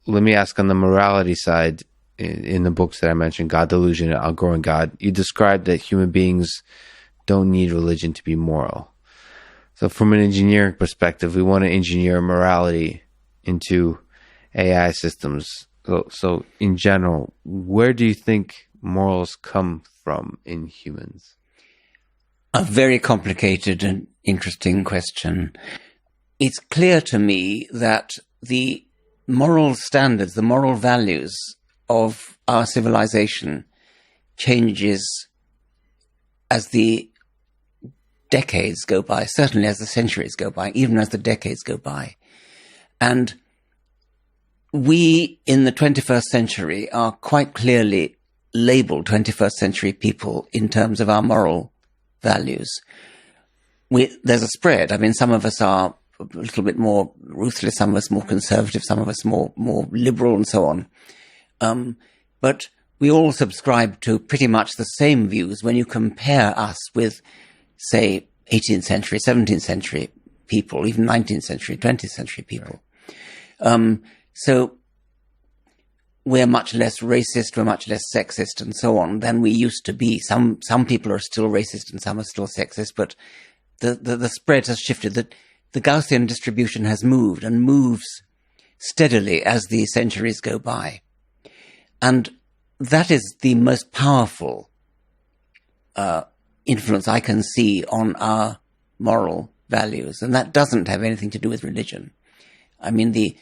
let me ask on the morality side, in the books that I mentioned, God Delusion and Outgrowing God, you described that human beings don't need religion to be moral. So from an engineering perspective, we want to engineer morality into AI systems. So in general, where do you think morals come from in humans? A very complicated and interesting question. It's clear to me that the moral standards, the moral values of our civilization changes as the decades go by, certainly as the centuries go by, even as the decades go by. And we in the 21st century are quite clearly labeled 21st century people in terms of our moral values. There's a spread. I mean, some of us are a little bit more ruthless, some of us more conservative, some of us more liberal and so on. But we all subscribe to pretty much the same views when you compare us with, say, 18th century, 17th century people, even 19th century, 20th century people. Right. So we're much less racist, we're much less sexist and so on than we used to be. Some people are still racist and some are still sexist, but the spread has shifted. The Gaussian distribution has moved and moves steadily as the centuries go by. And that is the most powerful influence I can see on our moral values. And that doesn't have anything to do with religion. I mean, the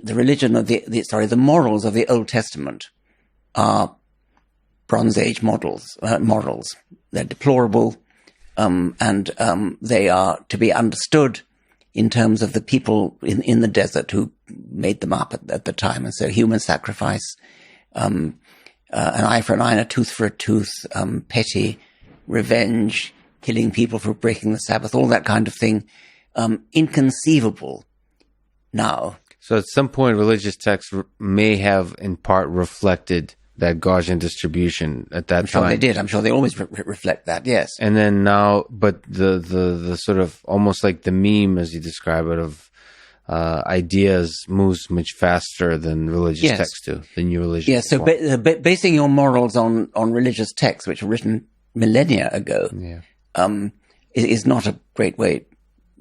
religion of the morals of the Old Testament are Bronze Age morals. They're deplorable, and they are to be understood in terms of the people in the desert who made them up at the time. And so human sacrifice, an eye for an eye and a tooth for a tooth, petty revenge, killing people for breaking the Sabbath, all that kind of thing, inconceivable now. So at some point, religious texts may have in part reflected that Gaussian distribution at that time. I'm sure they did. I'm sure they always reflect that, yes. And then now, but the sort of almost like the meme, as you describe it, of ideas moves much faster than religious texts do, the new religion. Yeah, so basing your morals on religious texts, which were written millennia ago, is not a great way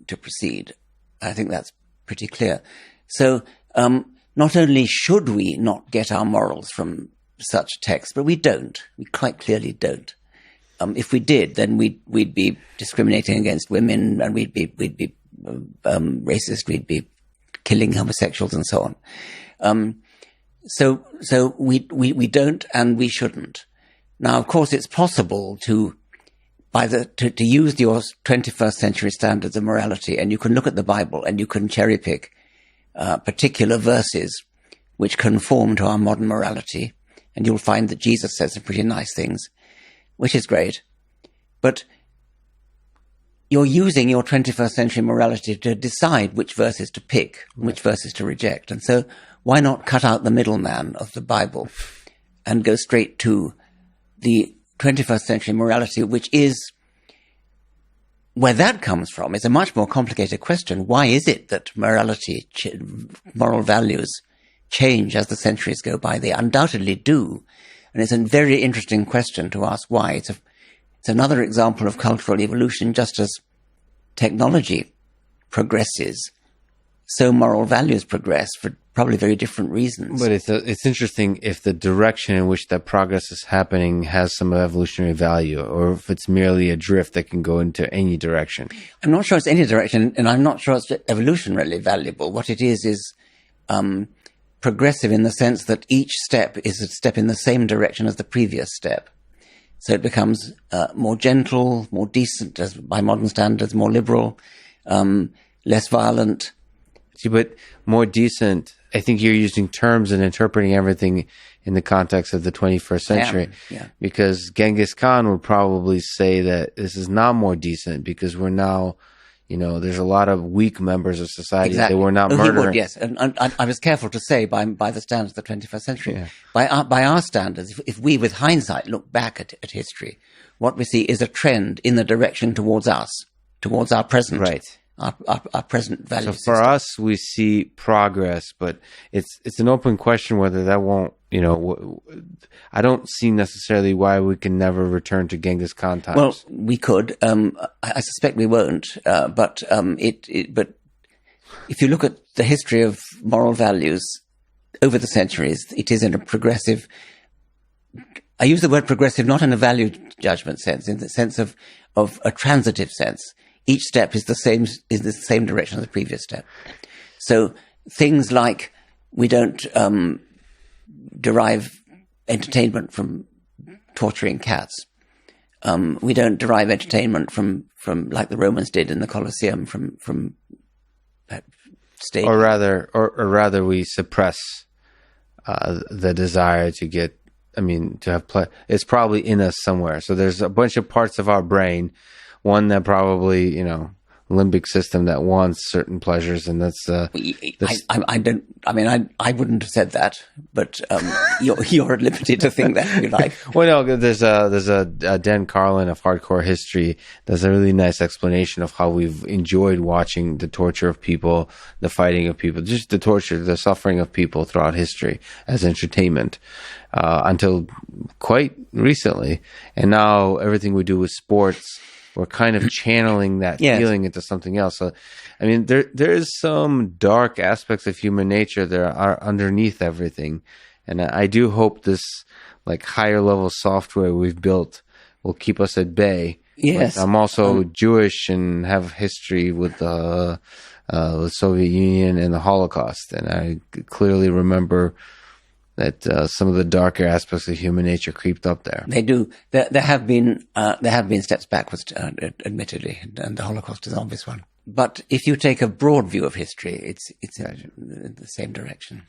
to proceed. I think that's pretty clear. So not only should we not get our morals from such texts, but we don't. We quite clearly don't. If we did, then we'd be discriminating against women, and we'd be racist. We'd be killing homosexuals and so on. So we don't, and we shouldn't. Now, of course, it's possible to use your 21st century standards of morality, and you can look at the Bible and you can cherry pick particular verses which conform to our modern morality, and you'll find that Jesus says some pretty nice things, which is great. But you're using your 21st century morality to decide which verses to pick, which verses to reject. And so why not cut out the middleman of the Bible and go straight to the 21st century morality, which is where that comes from is a much more complicated question. Why is it that morality, moral values change as the centuries go by? They undoubtedly do. And it's a very interesting question to ask why. It's another example of cultural evolution. Just as technology progresses, so moral values progress for probably very different reasons. But it's interesting if the direction in which that progress is happening has some evolutionary value, or if it's merely a drift that can go into any direction. I'm not sure it's any direction, and I'm not sure it's evolutionarily valuable. What it is progressive in the sense that each step is a step in the same direction as the previous step. So it becomes more gentle, more decent, as by modern standards, more liberal, less violent. See, but more decent, I think you're using terms and interpreting everything in the context of the 21st century. Yeah. Because Genghis Khan would probably say that this is not more decent because we're now, there's a lot of weak members of society that we're not murdering. He would, yes. And I was careful to say by the standards of the 21st century. Yeah. By our standards, if we with hindsight look back at history, what we see is a trend in the direction towards us, towards our present. Right. our present value system. So for us, we see progress, but it's an open question whether that won't, I don't see necessarily why we can never return to Genghis Khan times. Well, we could. I suspect we won't. But if you look at the history of moral values over the centuries, it is in a progressive. I use the word progressive not in a value judgment sense, in the sense of a transitive sense. Each step is the same direction as the previous step. So things like we don't derive entertainment from torturing cats. We don't derive entertainment from like the Romans did in the Colosseum from state. Or rather, we suppress the desire to get. To have play. It's probably in us somewhere. So there's a bunch of parts of our brain. One that probably, limbic system that wants certain pleasures, and that's. I wouldn't have said that, but you're at liberty to think that if you like. Well, no, there's a Dan Carlin of Hardcore History. There's a really nice explanation of how we've enjoyed watching the torture of people, the fighting of people, just the torture, the suffering of people throughout history as entertainment. Until quite recently. And now everything we do with sports, we're kind of channeling that feeling into something else. So, there is some dark aspects of human nature that are underneath everything. And I do hope this higher level software we've built will keep us at bay. Yes. But I'm also Jewish and have history with the Soviet Union and the Holocaust. And I clearly remember that some of the darker aspects of human nature creeped up there. They do. There have been steps backwards, admittedly, and the Holocaust is an obvious one. But if you take a broad view of history, it's in the same direction.